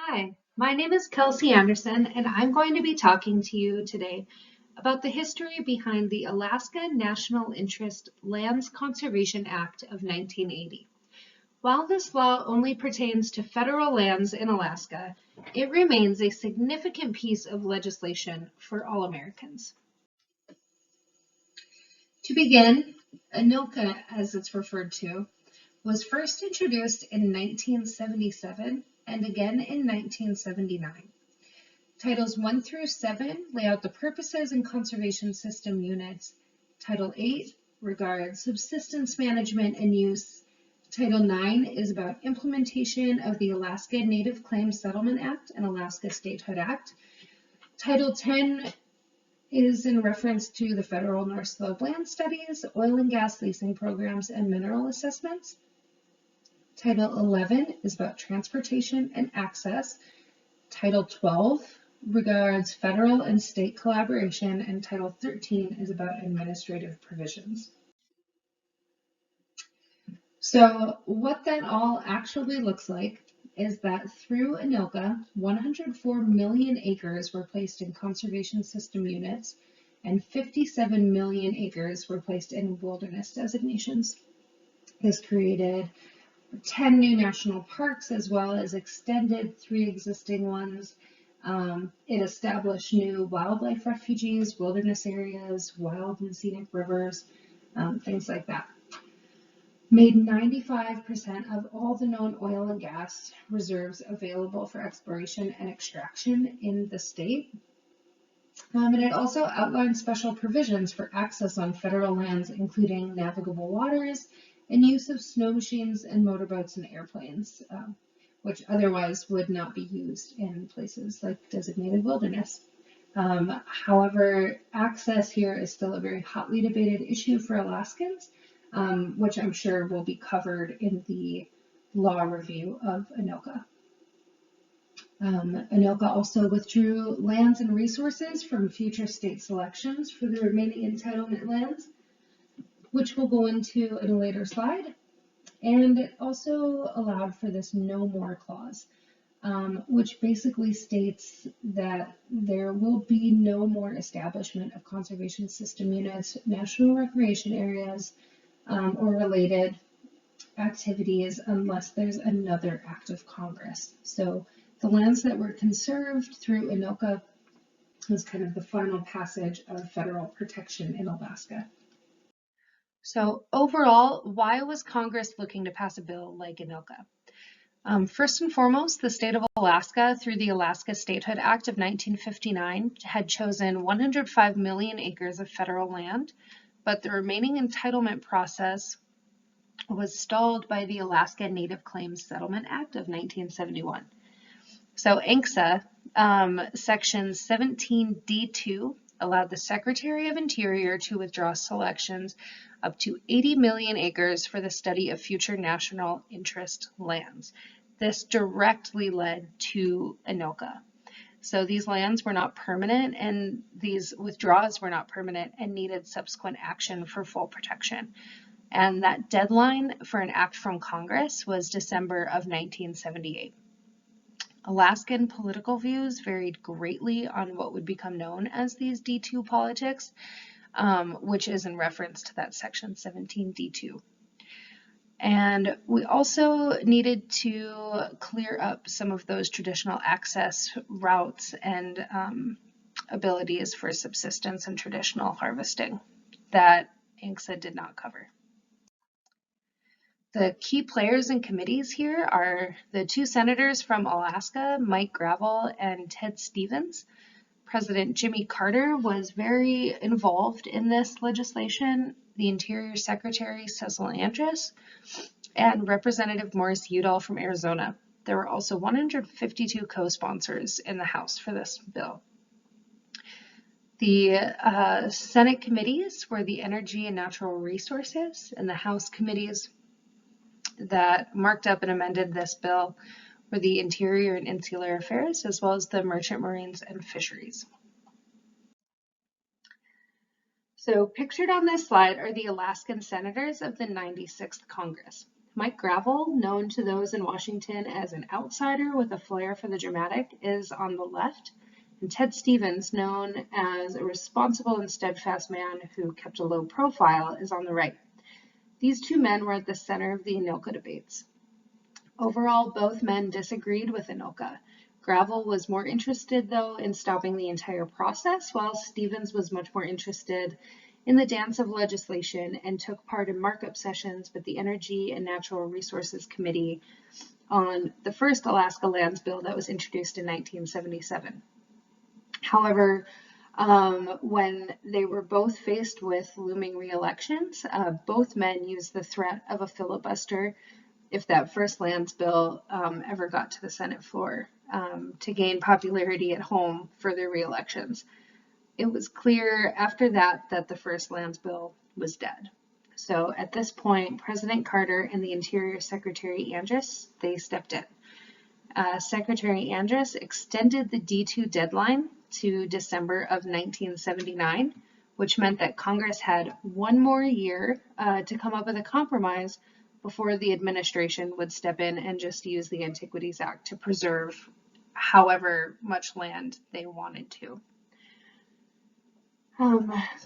Hi, my name is Kelsey Anderson, and I'm going to be talking to you today about the history behind the Alaska National Interest Lands Conservation Act of 1980. While this law only pertains to federal lands in Alaska, it remains a significant piece of legislation for all Americans. To begin, ANILCA, as it's referred to, was first introduced in 1977 and again in 1979. Titles 1 through 7 lay out the purposes and conservation system units. Title 8 regards subsistence management and use. Title 9 is about implementation of the Alaska Native Claims Settlement Act and Alaska Statehood Act. Title 10 is in reference to the federal North Slope land studies, oil and gas leasing programs, and mineral assessments. Title 11 is about transportation and access. Title 12 regards federal and state collaboration, and Title 13 is about administrative provisions. So what that all actually looks like is that through ANILCA, 104 million acres were placed in conservation system units, and 57 million acres were placed in wilderness designations. This created 10 new national parks, as well as extended 3 existing ones. It established new wildlife refuges, wilderness areas, wild and scenic rivers, things like that. Made 95% of all the known oil and gas reserves available for exploration and extraction in the state. And it also outlined special provisions for access on federal lands, including navigable waters and use of snow machines and motorboats and airplanes, which otherwise would not be used in places like designated wilderness. However, access here is still a very hotly debated issue for Alaskans, which I'm sure will be covered in the law review of ANILCA. ANILCA also withdrew lands and resources from future state selections for the remaining entitlement lands, which we'll go into in a later slide. And it also allowed for this no more clause, which basically states that there will be no more establishment of conservation system units, national recreation areas, or related activities unless there's another act of Congress. So the lands that were conserved through ANILCA was kind of the final passage of federal protection in Alaska. So overall, why was Congress looking to pass a bill like ANILCA? First and foremost, the state of Alaska, through the Alaska Statehood Act of 1959, had chosen 105 million acres of federal land, but the remaining entitlement process was stalled by the Alaska Native Claims Settlement Act of 1971. So ANCSA, Section 17D2, allowed the Secretary of Interior to withdraw selections up to 80 million acres for the study of future national interest lands. This directly led to ANILCA. So these lands were not permanent, and these withdrawals were not permanent and needed subsequent action for full protection. And that deadline for an act from Congress was December of 1978. Alaskan political views varied greatly on what would become known as these D2 politics, which is in reference to that section 17D2. And we also needed to clear up some of those traditional access routes and abilities for subsistence and traditional harvesting that ANCSA did not cover. The key players and committees here are the 2 senators from Alaska, Mike Gravel and Ted Stevens. President Jimmy Carter was very involved in this legislation, the Interior Secretary Cecil Andrus, and Representative Morris Udall from Arizona. There were also 152 co-sponsors in the House for this bill. The Senate committees were the Energy and Natural Resources, and the House committees that marked up and amended this bill were the Interior and Insular Affairs, as well as the Merchant Marines and Fisheries. So pictured on this slide are the Alaskan senators of the 96th Congress. Mike Gravel, known to those in Washington as an outsider with a flair for the dramatic, is on the left, and Ted Stevens, known as a responsible and steadfast man who kept a low profile, is on the right. These two men were at the center of the ANILCA debates. Overall, both men disagreed with ANILCA. Gravel was more interested, though, in stopping the entire process, while Stevens was much more interested in the dance of legislation and took part in markup sessions with the Energy and Natural Resources Committee on the first Alaska Lands Bill that was introduced in 1977. However, when they were both faced with looming re-elections, both men used the threat of a filibuster if that first lands bill ever got to the Senate floor to gain popularity at home for their re-elections. It was clear after that that the first lands bill was dead. So at this point, President Carter and the Interior Secretary Andrus, they stepped in. Secretary Andrus extended the D2 deadline to December of 1979, which meant that Congress had one more year to come up with a compromise before the administration would step in and just use the Antiquities Act to preserve however much land they wanted to.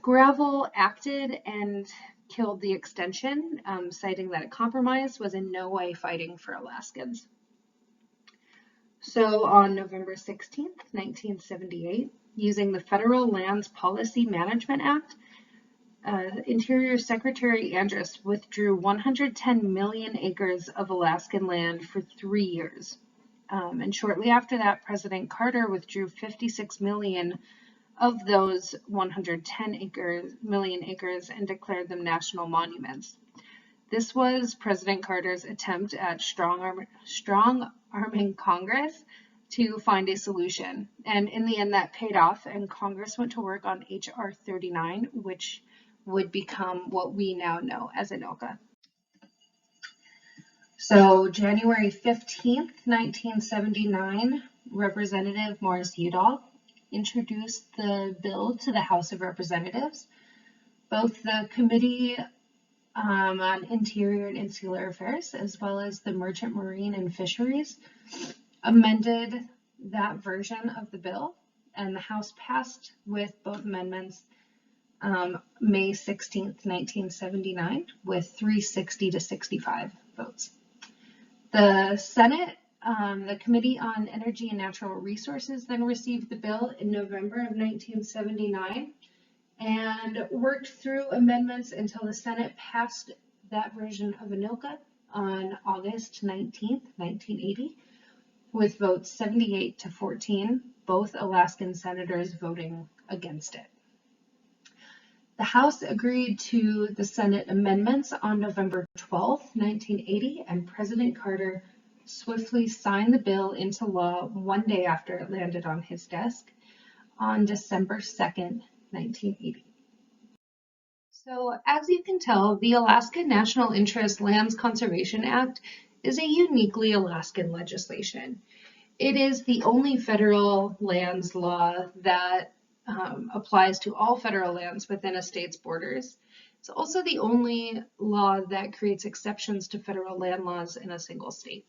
Gravel acted and killed the extension, citing that a compromise was in no way fighting for Alaskans. So on November 16th, 1978, using the Federal Lands Policy Management Act, Interior Secretary Andrus withdrew 110 million acres of Alaskan land for 3 years. And shortly after that, President Carter withdrew 56 million of those 110 million acres and declared them national monuments. This was President Carter's attempt at strong-arming Congress to find a solution. And in the end, that paid off, and Congress went to work on H.R. 39, which would become what we now know as ANILCA. So January 15th, 1979, Representative Morris Udall introduced the bill to the House of Representatives. Both the Committee on Interior and Insular Affairs, as well as the Merchant Marine and Fisheries, amended that version of the bill, and the House passed with both amendments May 16th, 1979, with 360 to 65 votes. The Senate, the Committee on Energy and Natural Resources, then received the bill in November of 1979 and worked through amendments until the Senate passed that version of ANILCA on August 19th, 1980, with votes 78 to 14, both Alaskan senators voting against it. The House agreed to the Senate amendments on November 12, 1980, and President Carter swiftly signed the bill into law one day after it landed on his desk on December 2nd, 1980. So, as you can tell, the Alaska National Interest Lands Conservation Act is a uniquely Alaskan legislation. It is the only federal lands law that applies to all federal lands within a state's borders. It's also the only law that creates exceptions to federal land laws in a single state.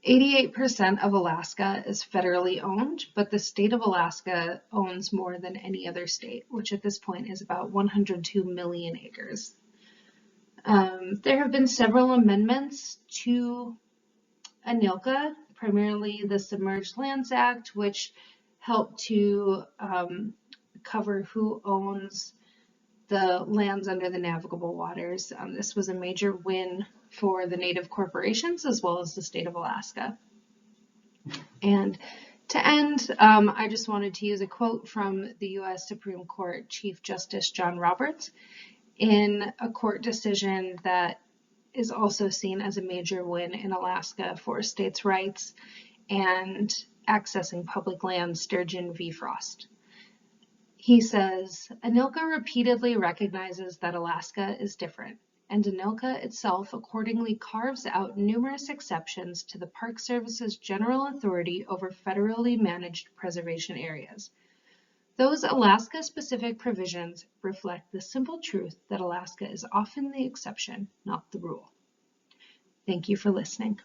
88% of Alaska is federally owned, but the state of Alaska owns more than any other state, which at this point is about 102 million acres. There have been several amendments to ANILCA, primarily the Submerged Lands Act, which helped to cover who owns the lands under the navigable waters. This was a major win for the Native corporations as well as the state of Alaska. And to end, I just wanted to use a quote from the U.S. Supreme Court Chief Justice John Roberts in a court decision that is also seen as a major win in Alaska for states' rights and accessing public land, Sturgeon v. Frost. He says, ANILCA repeatedly recognizes that Alaska is different, and ANILCA itself accordingly carves out numerous exceptions to the Park Service's general authority over federally managed preservation areas. Those Alaska-specific provisions reflect the simple truth that Alaska is often the exception, not the rule. Thank you for listening.